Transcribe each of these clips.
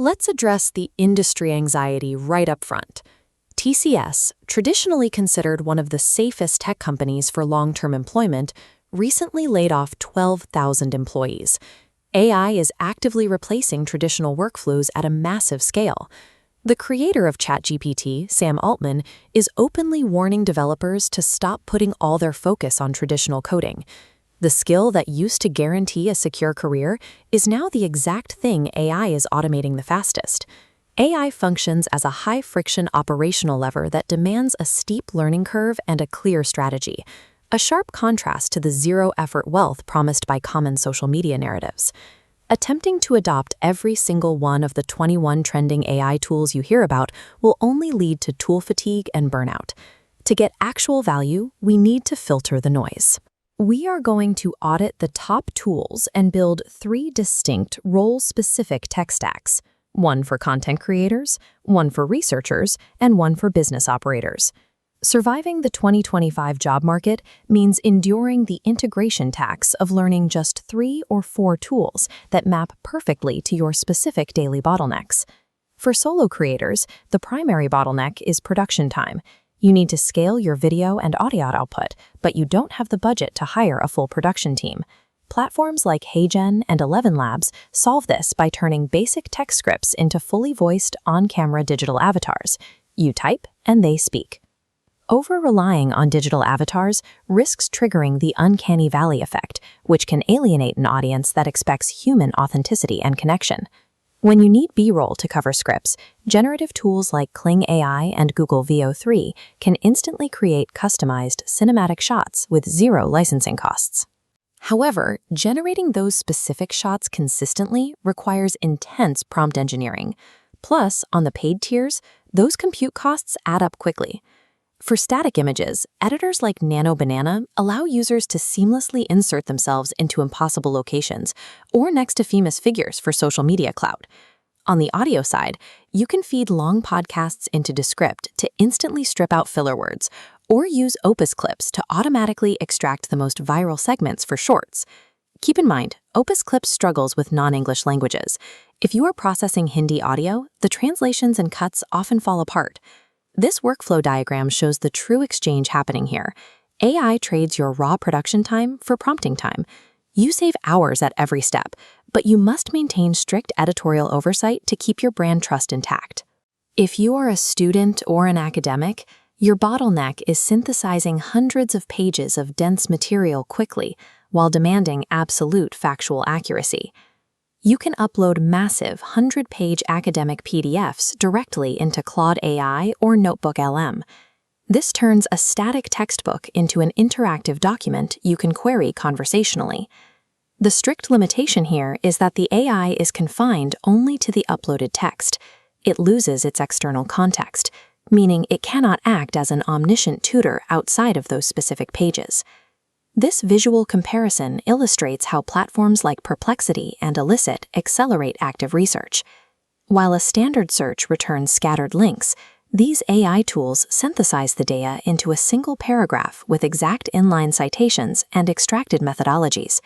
Let's address the industry anxiety right up front. TCS, traditionally considered one of the safest tech companies for long-term employment, recently laid off 12,000 employees. AI is actively replacing traditional workflows at a massive scale. The creator of ChatGPT, Sam Altman, is openly warning developers to stop putting all their focus on traditional coding. The skill that used to guarantee a secure career is now the exact thing AI is automating the fastest. AI functions as a high-friction operational lever that demands a steep learning curve and a clear strategy, a sharp contrast to the zero-effort wealth promised by common social media narratives. Attempting to adopt every single one of the 21 trending AI tools you hear about will only lead to tool fatigue and burnout. To get actual value, we need to filter the noise. We are going to audit the top tools and build 3 distinct role-specific tech stacks, one for content creators, one for researchers, and one for business operators. Surviving the 2025 job market means enduring the integration tax of learning just 3 or 4 tools that map perfectly to your specific daily bottlenecks. For solo creators, the primary bottleneck is production time. You need to scale your video and audio output, but you don't have the budget to hire a full production team. Platforms like HeyGen and ElevenLabs solve this by turning basic text scripts into fully voiced, on-camera digital avatars. You type, and they speak. Over-relying on digital avatars risks triggering the uncanny valley effect, which can alienate an audience that expects human authenticity and connection. When you need B-roll to cover scripts, generative tools like Kling AI and Google Veo 3 can instantly create customized cinematic shots with 0 licensing costs. However, generating those specific shots consistently requires intense prompt engineering. Plus, on the paid tiers, those compute costs add up quickly. For static images, editors like Nano Banana allow users to seamlessly insert themselves into impossible locations or next to famous figures for social media clout. On the audio side, you can feed long podcasts into Descript to instantly strip out filler words or use Opus Clips to automatically extract the most viral segments for shorts. Keep in mind, Opus Clips struggles with non-English languages. If you are processing Hindi audio, the translations and cuts often fall apart. This workflow diagram shows the true exchange happening here. AI trades your raw production time for prompting time. You save hours at every step, but you must maintain strict editorial oversight to keep your brand trust intact. If you are a student or an academic, your bottleneck is synthesizing hundreds of pages of dense material quickly while demanding absolute factual accuracy. You can upload massive 100-page academic PDFs directly into Claude AI or NotebookLM. This turns a static textbook into an interactive document you can query conversationally. The strict limitation here is that the AI is confined only to the uploaded text. It loses its external context, meaning it cannot act as an omniscient tutor outside of those specific pages. This visual comparison illustrates how platforms like Perplexity and Elicit accelerate active research. While a standard search returns scattered links, these AI tools synthesize the data into a single paragraph with exact inline citations and extracted methodologies.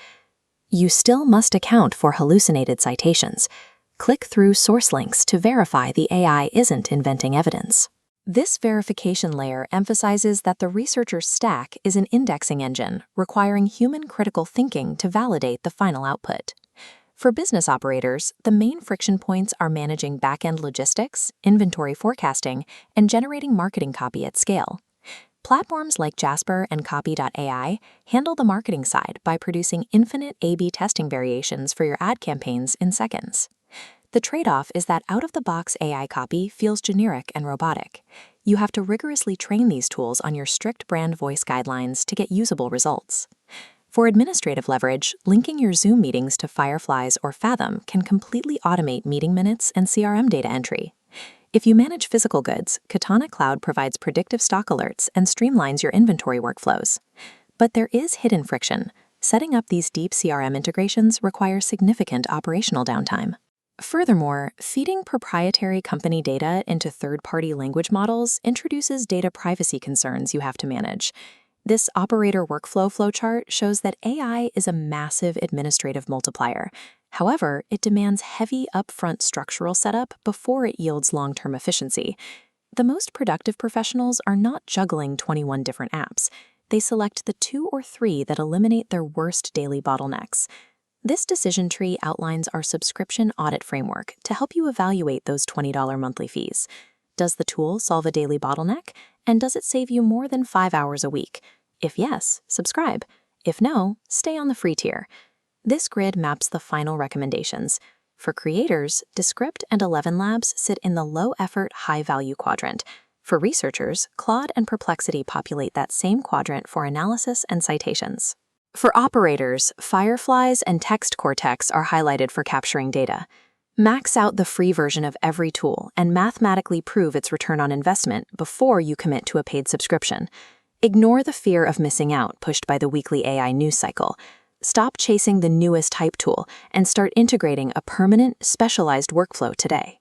You still must account for hallucinated citations. Click through source links to verify the AI isn't inventing evidence. This verification layer emphasizes that the researcher's stack is an indexing engine requiring human critical thinking to validate the final output. For business operators, the main friction points are managing back-end logistics, inventory forecasting, and generating marketing copy at scale. Platforms like Jasper and Copy.ai handle the marketing side by producing infinite A/B testing variations for your ad campaigns in seconds. The trade-off is that out-of-the-box AI copy feels generic and robotic. You have to rigorously train these tools on your strict brand voice guidelines to get usable results. For administrative leverage, linking your Zoom meetings to Fireflies or Fathom can completely automate meeting minutes and CRM data entry. If you manage physical goods, Katana Cloud provides predictive stock alerts and streamlines your inventory workflows. But there is hidden friction. Setting up these deep CRM integrations requires significant operational downtime. Furthermore, feeding proprietary company data into third-party language models introduces data privacy concerns you have to manage. This operator workflow flowchart shows that AI is a massive administrative multiplier. However, it demands heavy upfront structural setup before it yields long-term efficiency. The most productive professionals are not juggling 21 different apps. They select the 2 or 3 that eliminate their worst daily bottlenecks. This decision tree outlines our subscription audit framework to help you evaluate those $20 monthly fees. Does the tool solve a daily bottleneck? And does it save you more than 5 hours a week? If yes, subscribe. If no, stay on the free tier. This grid maps the final recommendations. For creators, Descript and ElevenLabs sit in the low-effort, high-value quadrant. For researchers, Claude and Perplexity populate that same quadrant for analysis and citations. For operators, Fireflies and Text Cortex are highlighted for capturing data. Max out the free version of every tool and mathematically prove its return on investment before you commit to a paid subscription. Ignore the fear of missing out pushed by the weekly AI news cycle. Stop chasing the newest hype tool and start integrating a permanent, specialized workflow today.